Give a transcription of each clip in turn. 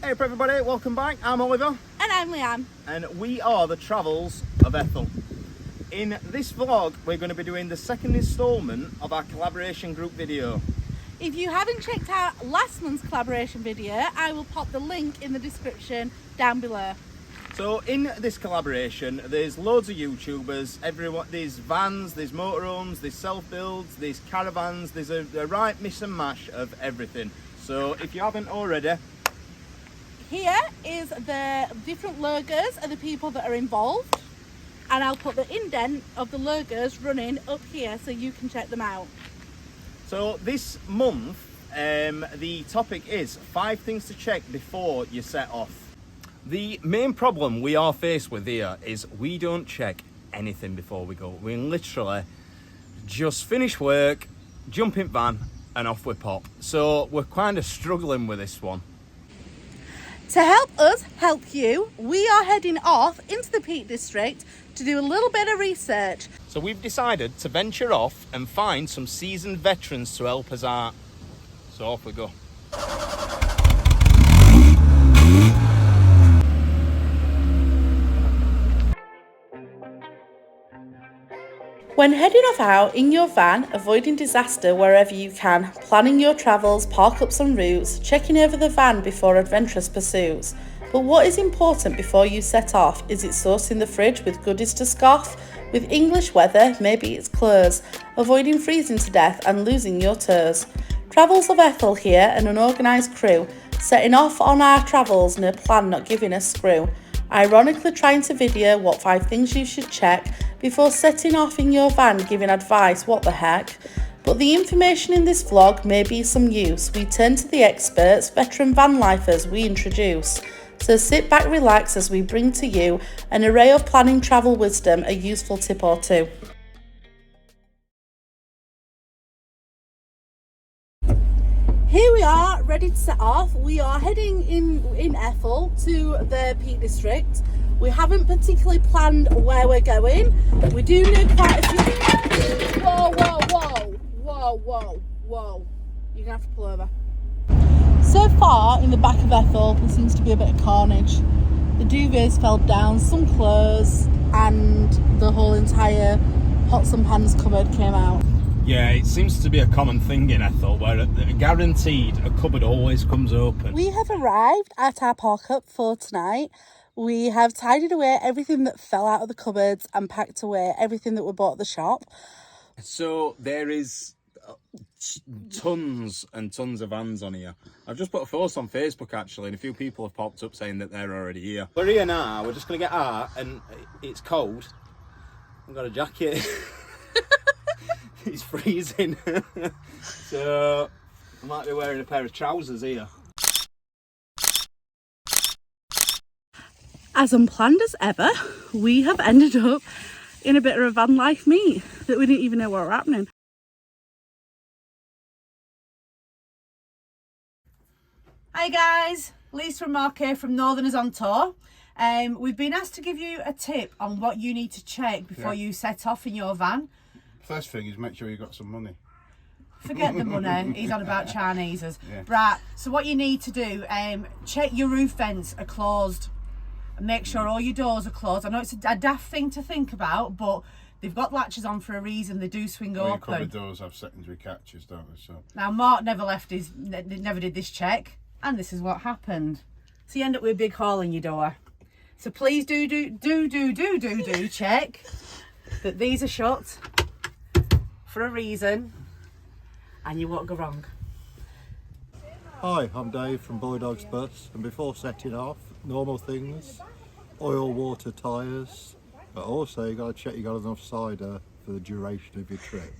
Hey up everybody, welcome back. I'm Oliver. And I'm Leanne. And we are the Travels of Ethel. In this vlog, we're going to be doing the second instalment of our collaboration group video. If you haven't checked out last month's collaboration video, I will pop the link in the description down below. So in this collaboration, there's loads of YouTubers, everyone, there's vans, there's motorhomes, there's self-builds, there's caravans, there's a right mix and mash of everything. So if you haven't already, here is the different logos of the people that are involved, and I'll put the indent of the logos running up here so you can check them out. So this month, the topic is 5 things to check before you set off. The main problem we are faced with here is we don't check anything before we go. We literally just finish work, jump in van and off we pop. So we're kind of struggling with this one. To help us help you, we are heading off into the Peak District to do a little bit of research. So we've decided to venture off and find some seasoned veterans to help us out. So off we go. When heading off out in your van, avoiding disaster wherever you can, planning your travels, park ups and routes, checking over the van before adventurous pursuits. But what is important before you set off is it sourcing the fridge with goodies to scoff. With English weather, maybe it's clothes, avoiding freezing to death and losing your toes. Travels of Ethel here and an organised crew, setting off on our travels, no plan not giving a screw. Ironically trying to video what 5 things you should check before setting off in your van giving advice, what the heck. But the information in this vlog may be some use. We turn to the experts, veteran van lifers we introduce. So sit back, relax as we bring to you an array of planning travel wisdom, a useful tip or two. Here we are, ready to set off. We are heading in Ethel to the Peak District. We haven't particularly planned where we're going. We do know quite a few. Whoa, whoa, whoa, whoa, whoa, whoa. You're gonna have to pull over. So far in the back of Ethel, there seems to be a bit of carnage. The duvets fell down, some clothes, and the whole entire pots and pans cupboard came out. Yeah, it seems to be a common thing in Ethel where guaranteed a cupboard always comes open. We have arrived at our park up for tonight. We have tidied away everything that fell out of the cupboards and packed away everything that we bought at the shop. So there is tons and tons of vans on here. I've just put a post on Facebook actually, and a few people have popped up saying that they're already here. We're here now, we're just going to get out, and it's cold. I've got a jacket. It's freezing. So I might be wearing a pair of trousers here. As unplanned as ever, we have ended up in a bit of a van life meet that we didn't even know what were happening. Hi guys, Lisa and Mark here from Northerners on Tour. We've been asked to give you a tip on what you need to check before you set off in your van. First thing is make sure you've got some money. Forget the money, he's on about Chineses. Yeah. Right, so what you need to do, check your roof vents are closed. And make sure all your doors are closed. I know it's a daft thing to think about, but they've got latches on for a reason. They do swing All your open. cupboard doors have secondary catches, don't they? So Now Mark never did this check, and this is what happened. So you end up with a big hole in your door. So please do check that these are shut for a reason, and you won't go wrong. Hi, I'm Dave from Bouydog's Bus, and before setting off, normal things, oil, water, tyres, but also you've got to check you've got enough cider for the duration of your trip.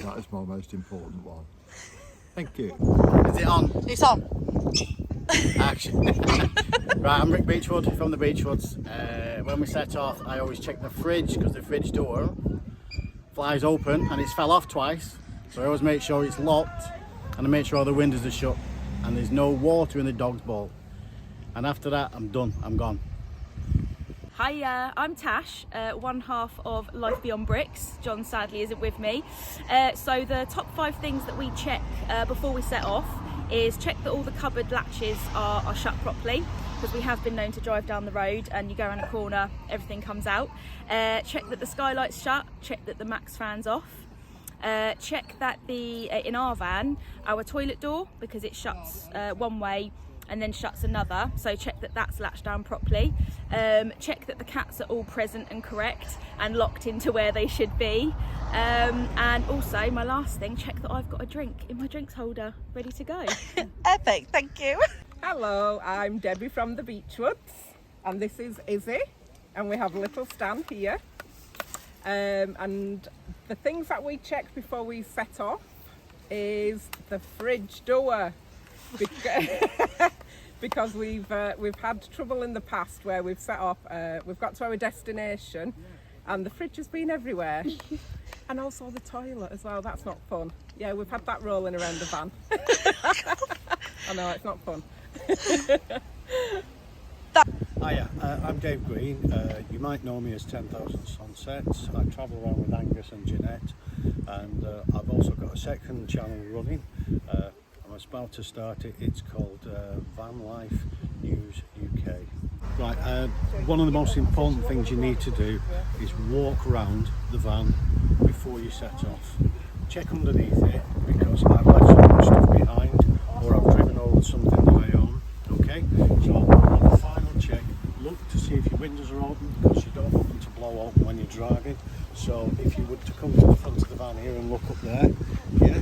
That is my most important one. Thank you. Is it on? It's on. Action. Right, I'm Rick Beechwood from the Beechwoods. When we set off, I always check the fridge because the fridge door flies open and it's fell off twice. So I always make sure it's locked and I make sure all the windows are shut and there's no water in the dog's bowl. And after that, I'm done, I'm gone. Hi, I'm Tash, one half of Life Beyond Bricks. John sadly isn't with me. So the top 5 things that we check before we set off is check that all the cupboard latches are shut properly, because we have been known to drive down the road and you go around a corner, everything comes out. Check that the skylight's shut, check that the max fan's off. Check that in our van, our toilet door, because it shuts one way and then shuts another, so check that that's latched down properly. Check that the cats are all present and correct and locked into where they should be. And also, my last thing, check that I've got a drink in my drinks holder ready to go. Epic, thank you. Hello, I'm Debbie from the Beechwoods, and this is Izzy, and we have a little stand here. And the things that we check before we set off is the fridge door, because we've had trouble in the past where we've set off, we've got to our destination, and the fridge has been everywhere, and also the toilet as well. That's not fun. Yeah, we've had that rolling around the van. I know, it's not fun. Hiya, I'm Dave Green. You might know me as 10,000 Sunsets. I travel around with Angus and Jeanette, and I've also got a second channel running. I'm about to start it. It's called Vanlife News UK. Right, one of the most important things you need to do is walk around the van before you set off. Check underneath it, because I've left so much stuff behind, or I've driven over something that I own. Okay, so on the final check, look to see if your windows are open, because you don't want them to blow open when you're driving. So if you were to come to the front of the van here and look up there, yeah,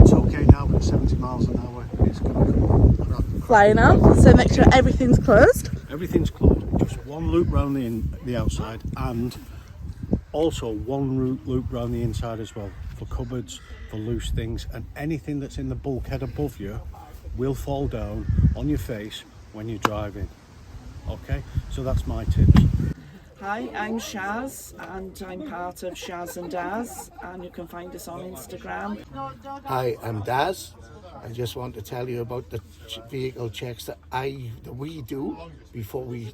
it's okay now, but 70 miles an hour, it's going to come Flying off, so make sure everything's closed. Everything's closed, just one loop round the outside, and also one loop round the inside as well, for cupboards, for loose things, and anything that's in the bulkhead above you will fall down on your face when you're driving. Okay, so that's my tips. Hi, I'm Shaz, and I'm part of Shaz and Daz, and you can find us on Instagram. Hi, I'm Daz. I just want to tell you about the vehicle checks that we do before we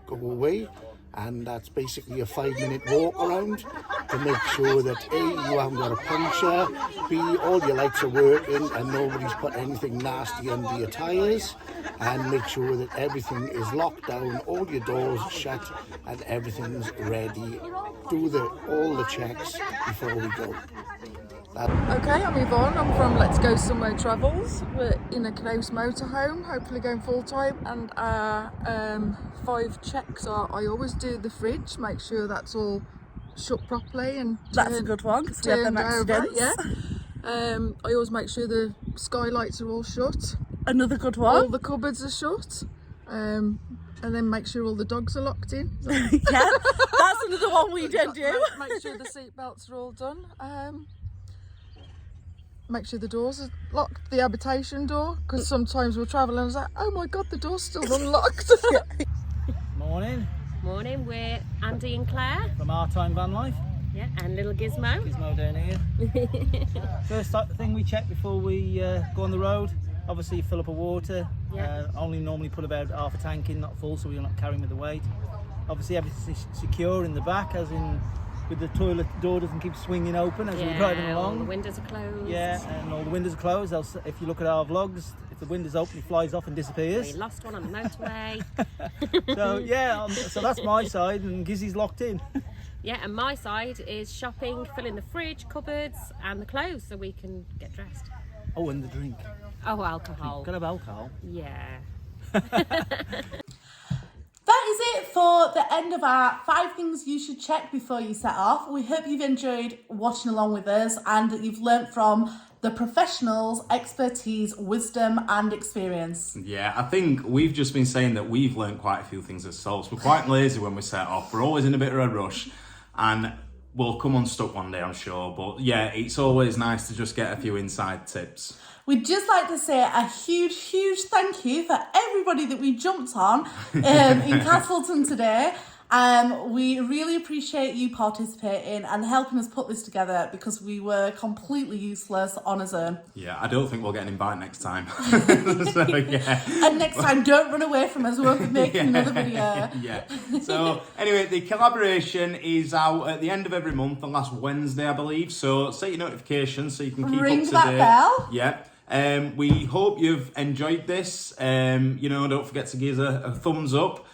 go away, and that's basically a 5-minute walk around to make sure that A, you haven't got a puncture, B, all your lights are working and nobody's put anything nasty under your tyres, and make sure that everything is locked down, all your doors shut and everything's ready. Do all the checks before we go. Okay, I'm Yvonne, I'm from Let's Go Somewhere Travels. We're in a Knaus motorhome, hopefully going full time, and our 5 checks are: I always do the fridge, make sure that's all shut properly and That's a good one, because we have them accidents. Yeah. I always make sure the skylights are all shut. Another good one. All the cupboards are shut. And then make sure all the dogs are locked in. Yeah, that's another one we don't do. Make sure the seat belts are all done. Make sure the doors are locked, the habitation door, because sometimes we'll travel and it's like, oh my god, the door's still unlocked. Morning. Morning, we're Andy and Claire from Ourtime Vanlife. Yeah, and little Gizmo. Gizmo down here. First thing we check before we go on the road, obviously you fill up a water. Yeah. Only normally put about half a tank in, not full, so we're not carrying with the weight. Obviously everything's secure in the back, as in with the toilet door doesn't keep swinging open as we're driving along. All the windows are closed. Yeah, and all the windows are closed. If you look at our vlogs, if the window's open, it flies off and disappears. We lost one on the motorway. So yeah, so that's my side, and Gizzy's locked in. Yeah, and my side is shopping, filling the fridge, cupboards, and the clothes so we can get dressed. Oh, and the drink. Oh, alcohol. Gotta have alcohol. Yeah. That is it for the end of our 5 things you should check before you set off. We hope you've enjoyed watching along with us and that you've learnt from the professionals' expertise, wisdom and experience. Yeah, I think we've just been saying that we've learnt quite a few things ourselves. We're quite lazy when we set off. We're always in a bit of a rush, and we'll come unstuck one day, I'm sure. But yeah, it's always nice to just get a few inside tips. We'd just like to say a huge thank you for everybody that we jumped on in Castleton today. We really appreciate you participating and helping us put this together, because we were completely useless on our own. Yeah, I don't think we'll get an invite next time. So, yeah. And next time, don't run away from us. We'll be making another video. Yeah. So anyway, the collaboration is out at the end of every month, the last Wednesday, I believe. So set your notifications so you can keep Ring up to that date. bell. Yeah. We hope you've enjoyed this. You know, don't forget to give us a thumbs up,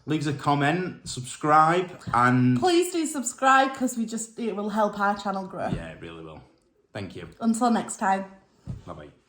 leave us a comment, subscribe, and please do subscribe because it will help our channel grow. Yeah, it really will. Thank you. Until next time. Bye bye.